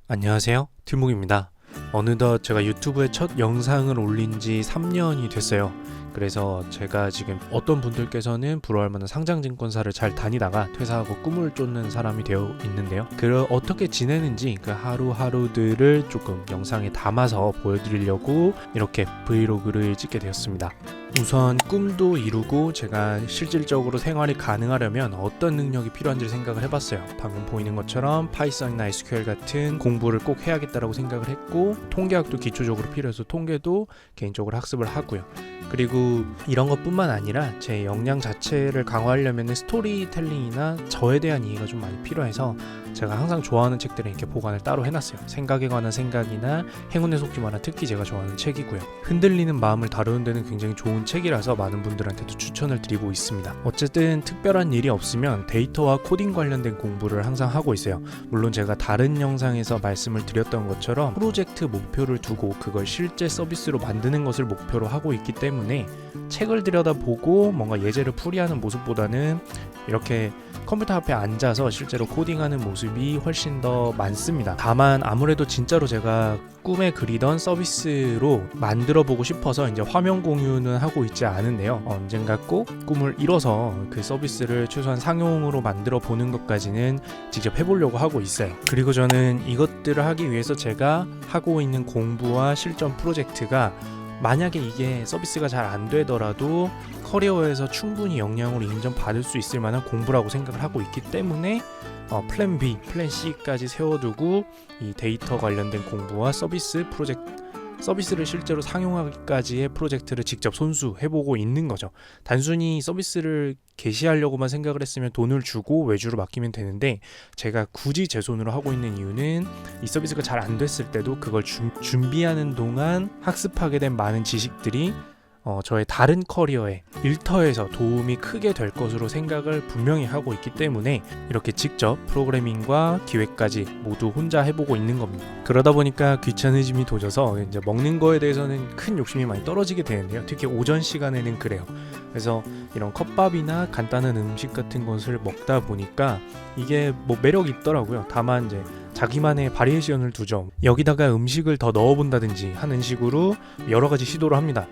안녕하세요, 틸목입니다. 어느덧 제가 유튜브에 첫 영상을 올린 지 3년이 됐어요. 그래서 제가 지금 어떤 분들께서는 부러워할 만한 상장증권사를 잘 다니다가 퇴사하고 꿈을 쫓는 사람이 되어 있는데요. 그 어떻게 지내는지 그 하루하루들을 조금 영상에 담아서 보여드리려고 이렇게 브이로그를 찍게 되었습니다. 우선 꿈도 이루고 제가 실질적으로 생활이 가능하려면 어떤 능력이 필요한지 생각을 해봤어요. 방금 보이는 것처럼 파이썬이나 SQL 같은 공부를 꼭 해야겠다라고 생각을 했고, 통계학도 기초적으로 필요해서 통계도 개인적으로 학습을 하고요. 그리고 이런 것뿐만 아니라 제 역량 자체를 강화하려면 스토리텔링이나 저에 대한 이해가 좀 많이 필요해서 제가 항상 좋아하는 책들은 이렇게 보관을 따로 해놨어요. 생각에 관한 생각이나 행운에 속지 마라, 특히 제가 좋아하는 책이고요. 흔들리는 마음을 다루는 데는 굉장히 좋은 책이라서 많은 분들한테도 추천을 드리고 있습니다. 어쨌든 특별한 일이 없으면 데이터와 코딩 관련된 공부를 항상 하고 있어요. 물론 제가 다른 영상에서 말씀을 드렸던 것처럼 프로젝트 목표를 두고 그걸 실제 서비스로 만드는 것을 목표로 하고 있기 때문에 책을 들여다보고 뭔가 예제를 풀이하는 모습보다는 이렇게 컴퓨터 앞에 앉아서 실제로 코딩하는 모습이 훨씬 더 많습니다. 다만 아무래도 진짜로 제가 꿈에 그리던 서비스로 만들어 보고 싶어서 이제 화면 공유는 하고 있지 않은데요. 언젠가 꼭 꿈을 이뤄서 그 서비스를 최소한 상용으로 만들어 보는 것까지는 직접 해보려고 하고 있어요. 그리고 저는 이것들을 하기 위해서 제가 하고 있는 공부와 실전 프로젝트가 만약에 이게 서비스가 잘 안 되더라도 커리어에서 충분히 역량으로 인정받을 수 있을 만한 공부라고 생각을 하고 있기 때문에 플랜 B, 플랜 C까지 세워두고 이 데이터 관련된 공부와 서비스를 실제로 상용하기까지의 프로젝트를 직접 손수해보고 있는 거죠. 단순히 서비스를 게시하려고만 생각을 했으면 돈을 주고 외주로 맡기면 되는데, 제가 굳이 제 손으로 하고 있는 이유는 이 서비스가 잘 안 됐을 때도 그걸 준비하는 동안 학습하게 된 많은 지식들이 저의 다른 커리어에 일터에서 도움이 크게 될 것으로 생각을 분명히 하고 있기 때문에 이렇게 직접 프로그래밍과 기획까지 모두 혼자 해보고 있는 겁니다. 그러다 보니까 귀차니즘이 도져서 이제 먹는 거에 대해서는 큰 욕심이 많이 떨어지게 되는데요. 특히 오전 시간에는 그래요. 그래서 이런 컵밥이나 간단한 음식 같은 것을 먹다 보니까 이게 뭐 매력이 있더라고요. 다만 이제 자기만의 바리에이션을 두죠. 여기다가 음식을 더 넣어본다든지 하는 식으로 여러 가지 시도를 합니다.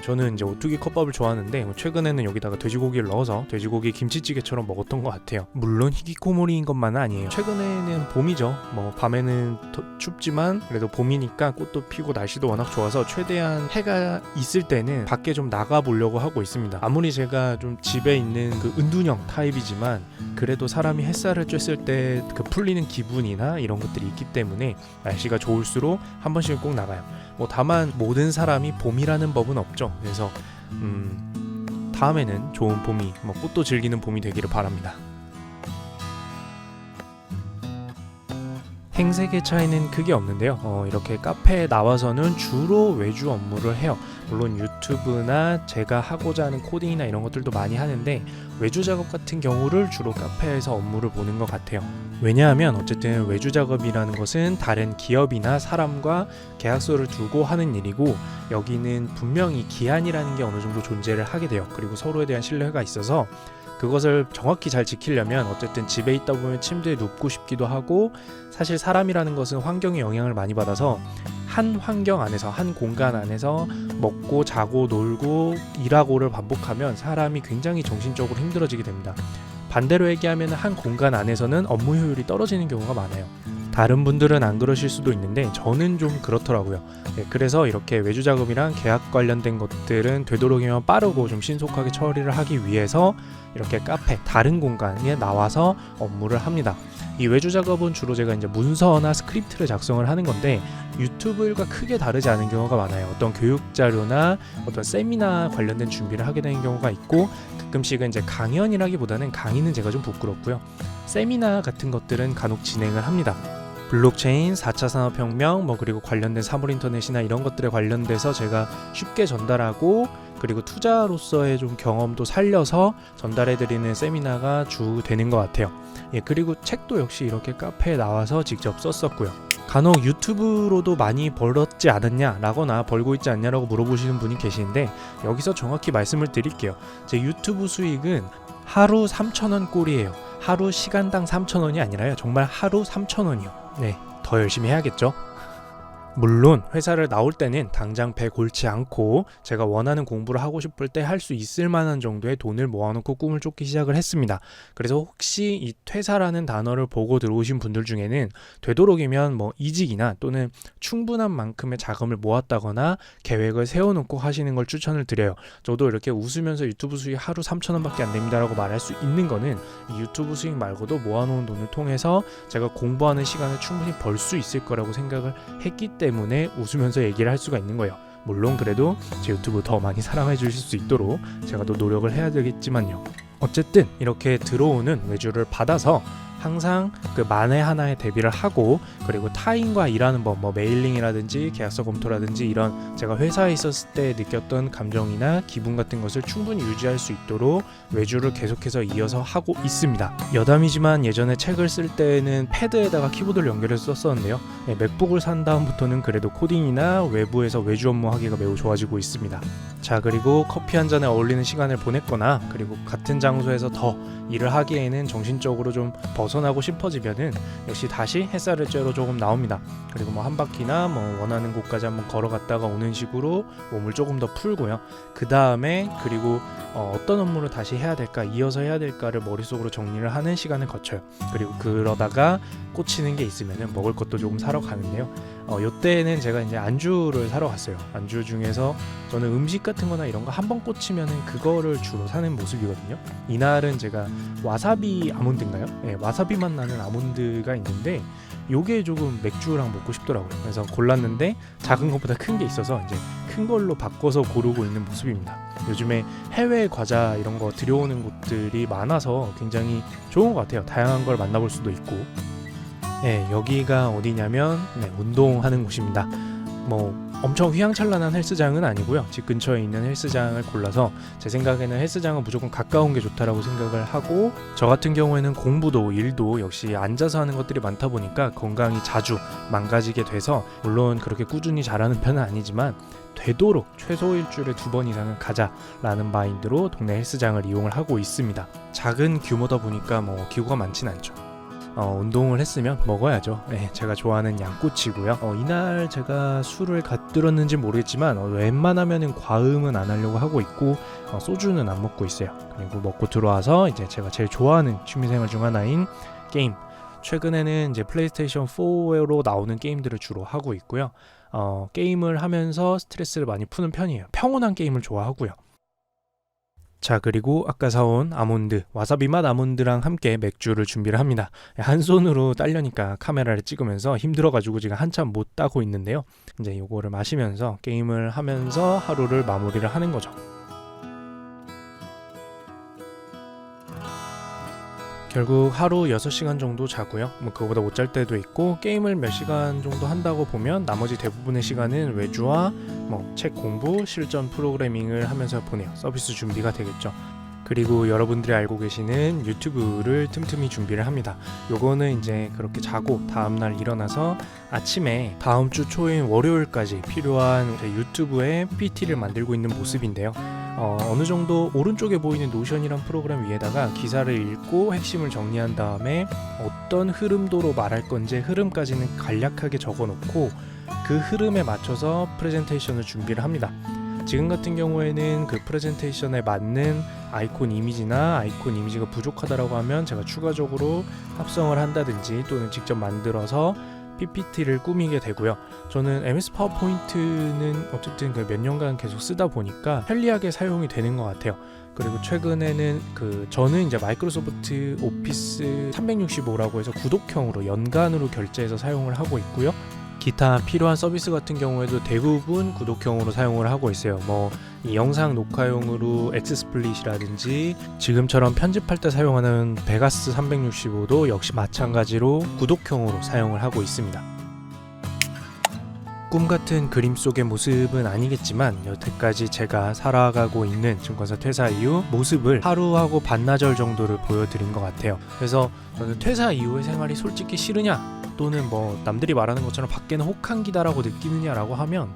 저는 이제 오뚜기 컵밥을 좋아하는데 최근에는 여기다가 돼지고기를 넣어서 돼지고기 김치찌개처럼 먹었던 것 같아요. 물론 히키코모리인 것만은 아니에요. 최근에는 봄이죠. 밤에는 더 춥지만 그래도 봄이니까 꽃도 피고 날씨도 워낙 좋아서 최대한 해가 있을 때는 밖에 좀 나가보려고 하고 있습니다. 아무리 제가 좀 집에 있는 그 은둔형 타입이지만 그래도 사람이 햇살을 쬐을 때 그 풀리는 기분이나 이런 것들이 있기 때문에 날씨가 좋을수록 한 번씩은 꼭 나가요. 다만 모든 사람이 봄이라는 법은 없죠. 그래서 다음에는 좋은 봄이, 꽃도 즐기는 봄이 되기를 바랍니다. 행색의 차이는 크게 없는데요. 이렇게 카페에 나와서는 주로 외주 업무를 해요. 물론 유튜브나 제가 하고자 하는 코딩이나 이런 것들도 많이 하는데 외주 작업 같은 경우를 주로 카페에서 업무를 보는 것 같아요. 왜냐하면 어쨌든 외주 작업이라는 것은 다른 기업이나 사람과 계약서를 두고 하는 일이고, 여기는 분명히 기한이라는 게 어느 정도 존재를 하게 돼요. 그리고 서로에 대한 신뢰가 있어서 그것을 정확히 잘 지키려면 어쨌든 집에 있다 보면 침대에 눕고 싶기도 하고, 사실 사람이라는 것은 환경의 영향을 많이 받아서 한 환경 안에서, 한 공간 안에서 먹고 자고 놀고 일하고를 반복하면 사람이 굉장히 정신적으로 힘들어지게 됩니다. 반대로 얘기하면 한 공간 안에서는 업무 효율이 떨어지는 경우가 많아요. 다른 분들은 안 그러실 수도 있는데 저는 좀 그렇더라고요. 그래서 이렇게 외주 작업이랑 계약 관련된 것들은 되도록이면 빠르고 좀 신속하게 처리를 하기 위해서 이렇게 카페, 다른 공간에 나와서 업무를 합니다. 이 외주 작업은 주로 제가 이제 문서나 스크립트를 작성을 하는 건데 유튜브 일과 크게 다르지 않은 경우가 많아요. 어떤 교육 자료나 어떤 세미나 관련된 준비를 하게 되는 경우가 있고, 가끔씩은 이제 강연이라기보다는 강의는 제가 좀 부끄럽고요. 세미나 같은 것들은 간혹 진행을 합니다. 블록체인, 4차 산업혁명, 그리고 관련된 사물인터넷이나 이런 것들에 관련돼서 제가 쉽게 전달하고, 그리고 투자로서의 좀 경험도 살려서 전달해드리는 세미나가 주 되는 것 같아요. 그리고 책도 역시 이렇게 카페에 나와서 직접 썼었고요. 간혹 유튜브로도 많이 벌었지 않았냐 라거나 벌고 있지 않냐라고 물어보시는 분이 계시는데, 여기서 정확히 말씀을 드릴게요. 제 유튜브 수익은 하루 3,000원 꼴이에요. 하루 시간당 3,000원이 아니라요. 정말 하루 3,000원이요. 네, 더 열심히 해야겠죠. 물론 회사를 나올 때는 당장 배 골치 않고 제가 원하는 공부를 하고 싶을 때 할 수 있을 만한 정도의 돈을 모아놓고 꿈을 쫓기 시작을 했습니다. 그래서 혹시 이 퇴사라는 단어를 보고 들어오신 분들 중에는 되도록이면 뭐 이직이나 또는 충분한 만큼의 자금을 모았다거나 계획을 세워놓고 하시는 걸 추천을 드려요. 저도 이렇게 웃으면서 유튜브 수익 하루 3,000원밖에 안 됩니다 라고 말할 수 있는 거는 이 유튜브 수익 말고도 모아놓은 돈을 통해서 제가 공부하는 시간을 충분히 벌 수 있을 거라고 생각을 했기 때문에 웃으면서 얘기를 할 수가 있는 거예요. 물론 그래도 제 유튜브 더 많이 사랑해 주실 수 있도록 제가 또 노력을 해야 되겠지만요. 어쨌든 이렇게 들어오는 외주를 받아서 항상 그 만에 하나에 대비를 하고, 그리고 타인과 일하는 법, 뭐 메일링이라든지 계약서 검토라든지 이런 제가 회사에 있었을 때 느꼈던 감정이나 기분 같은 것을 충분히 유지할 수 있도록 외주를 계속해서 이어서 하고 있습니다. 여담이지만 예전에 책을 쓸 때는 패드에다가 키보드를 연결해서 썼었는데요. 맥북을 산 다음부터는 그래도 코딩이나 외부에서 외주 업무 하기가 매우 좋아지고 있습니다. 자, 그리고 커피 한 잔에 어울리는 시간을 보냈거나 그리고 같은 장소에서 더 일을 하기에는 정신적으로 좀 벗어나고 싶어지면은 역시 다시 햇살을 쬐러 조금 나옵니다. 그리고 뭐 한 바퀴나 뭐 원하는 곳까지 한번 걸어갔다가 오는 식으로 몸을 조금 더 풀고요. 그 다음에 그리고 어떤 업무를 다시 해야 될까, 이어서 해야 될까를 머릿속으로 정리를 하는 시간을 거쳐요. 그리고 그러다가 꽂히는 게 있으면은 먹을 것도 조금 사러 가는데요. 요때는 제가 이제 안주를 사러 갔어요. 안주 중에서 저는 음식 같은 거나 이런 거 한번 꽂히면은 그거를 주로 사는 모습이거든요. 이날은 제가 와사비 아몬드인가요? 네, 와사비 맛 나는 아몬드가 있는데 요게 조금 맥주랑 먹고 싶더라고요. 그래서 골랐는데 작은 것보다 큰 게 있어서 이제 큰 걸로 바꿔서 고르고 있는 모습입니다. 요즘에 해외 과자 이런 거 들여오는 곳들이 많아서 굉장히 좋은 것 같아요. 다양한 걸 만나볼 수도 있고. 네, 여기가 어디냐면 운동하는 곳입니다. 뭐 엄청 휘황찬란한 헬스장은 아니고요. 집 근처에 있는 헬스장을 골라서 제 생각에는 헬스장은 무조건 가까운 게 좋다라고 생각을 하고, 저 같은 경우에는 공부도 일도 역시 앉아서 하는 것들이 많다 보니까 건강이 자주 망가지게 돼서, 물론 그렇게 꾸준히 잘하는 편은 아니지만 되도록 최소 일주일에 2번 이상은 가자라는 마인드로 동네 헬스장을 이용을 하고 있습니다. 작은 규모다 보니까 뭐 기구가 많진 않죠. 운동을 했으면 먹어야죠. 네, 제가 좋아하는 양꼬치고요. 이날 제가 술을 갓들었는지 모르겠지만 웬만하면은 과음은 안 하려고 하고 있고 소주는 안 먹고 있어요. 그리고 먹고 들어와서 이제 제가 제일 좋아하는 취미생활 중 하나인 게임. 최근에는 이제 플레이스테이션 4로 나오는 게임들을 주로 하고 있고요. 게임을 하면서 스트레스를 많이 푸는 편이에요. 평온한 게임을 좋아하고요. 자, 그리고 아까 사온 아몬드, 와사비 맛 아몬드랑 함께 맥주를 준비를 합니다. 한 손으로 따려니까 카메라를 찍으면서 힘들어가지고 지금 한참 못 따고 있는데요. 이제 요거를 마시면서 게임을 하면서 하루를 마무리를 하는 거죠. 결국 하루 6시간 정도 자고요. 뭐 그거보다 못 잘 때도 있고, 게임을 몇 시간 정도 한다고 보면 나머지 대부분의 시간은 외주와 뭐 책 공부, 실전 프로그래밍을 하면서 보내요. 서비스 준비가 되겠죠. 그리고 여러분들이 알고 계시는 유튜브를 틈틈이 준비를 합니다. 요거는 이제 그렇게 자고 다음날 일어나서 아침에 다음 주 초인 월요일까지 필요한 유튜브에 PPT를 만들고 있는 모습인데요. 어느 정도 오른쪽에 보이는 노션이란 프로그램 위에다가 기사를 읽고 핵심을 정리한 다음에 어떤 흐름도로 말할 건지 흐름까지는 간략하게 적어놓고 그 흐름에 맞춰서 프레젠테이션을 준비를 합니다. 지금 같은 경우에는 그 프레젠테이션에 맞는 아이콘 이미지나 아이콘 이미지가 부족하다라고 하면 제가 추가적으로 합성을 한다든지 또는 직접 만들어서 PPT를 꾸미게 되고요. 저는 MS 파워포인트는 어쨌든 그 몇 년간 계속 쓰다 보니까 편리하게 사용이 되는 것 같아요. 그리고 최근에는 저는 이제 마이크로소프트 오피스 365라고 해서 구독형으로 연간으로 결제해서 사용을 하고 있고요. 기타 필요한 서비스 같은 경우에도 대부분 구독형으로 사용을 하고 있어요. 뭐 이 영상 녹화용으로 엑스스플릿이라든지 지금처럼 편집할 때 사용하는 베가스 365도 역시 마찬가지로 구독형으로 사용을 하고 있습니다. 꿈같은 그림 속의 모습은 아니겠지만 여태까지 제가 살아가고 있는 증권사 퇴사 이후 모습을 하루하고 반나절 정도를 보여드린 것 같아요. 그래서 저는 퇴사 이후의 생활이 솔직히 싫으냐 또는 뭐 남들이 말하는 것처럼 밖에는 혹한기다라고 느끼느냐라고 하면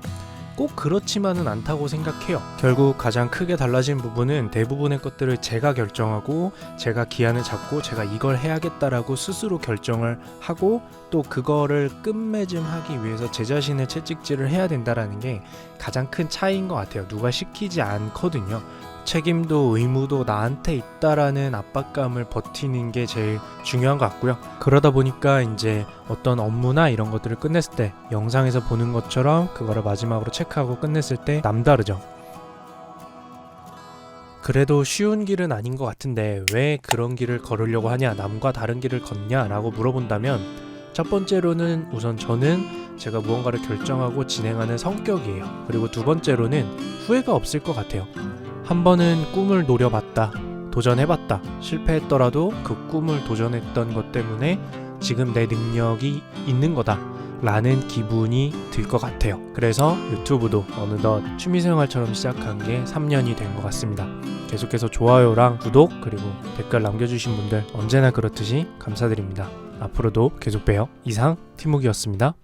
꼭 그렇지만은 않다고 생각해요. 결국 가장 크게 달라진 부분은 대부분의 것들을 제가 결정하고 제가 기한을 잡고 제가 이걸 해야겠다라고 스스로 결정을 하고 또 그거를 끝맺음하기 위해서 제 자신의 채찍질을 해야 된다라는 게 가장 큰 차이인 것 같아요. 누가 시키지 않거든요. 책임도 의무도 나한테 있다라는 압박감을 버티는 게 제일 중요한 것 같고요. 그러다 보니까 이제 어떤 업무나 이런 것들을 끝냈을 때 영상에서 보는 것처럼 그거를 마지막으로 체크하고 끝냈을 때 남다르죠. 그래도 쉬운 길은 아닌 것 같은데 왜 그런 길을 걸으려고 하냐, 남과 다른 길을 걷냐 라고 물어본다면 첫 번째로는 우선 저는 제가 무언가를 결정하고 진행하는 성격이에요. 그리고 두 번째로는 후회가 없을 것 같아요. 한 번은 꿈을 노려봤다, 도전해봤다, 실패했더라도 그 꿈을 도전했던 것 때문에 지금 내 능력이 있는 거다 라는 기분이 들 것 같아요. 그래서 유튜브도 어느덧 취미생활처럼 시작한 게 3년이 된 것 같습니다. 계속해서 좋아요랑 구독 그리고 댓글 남겨주신 분들 언제나 그렇듯이 감사드립니다. 앞으로도 계속 봬요. 이상 티묵이었습니다.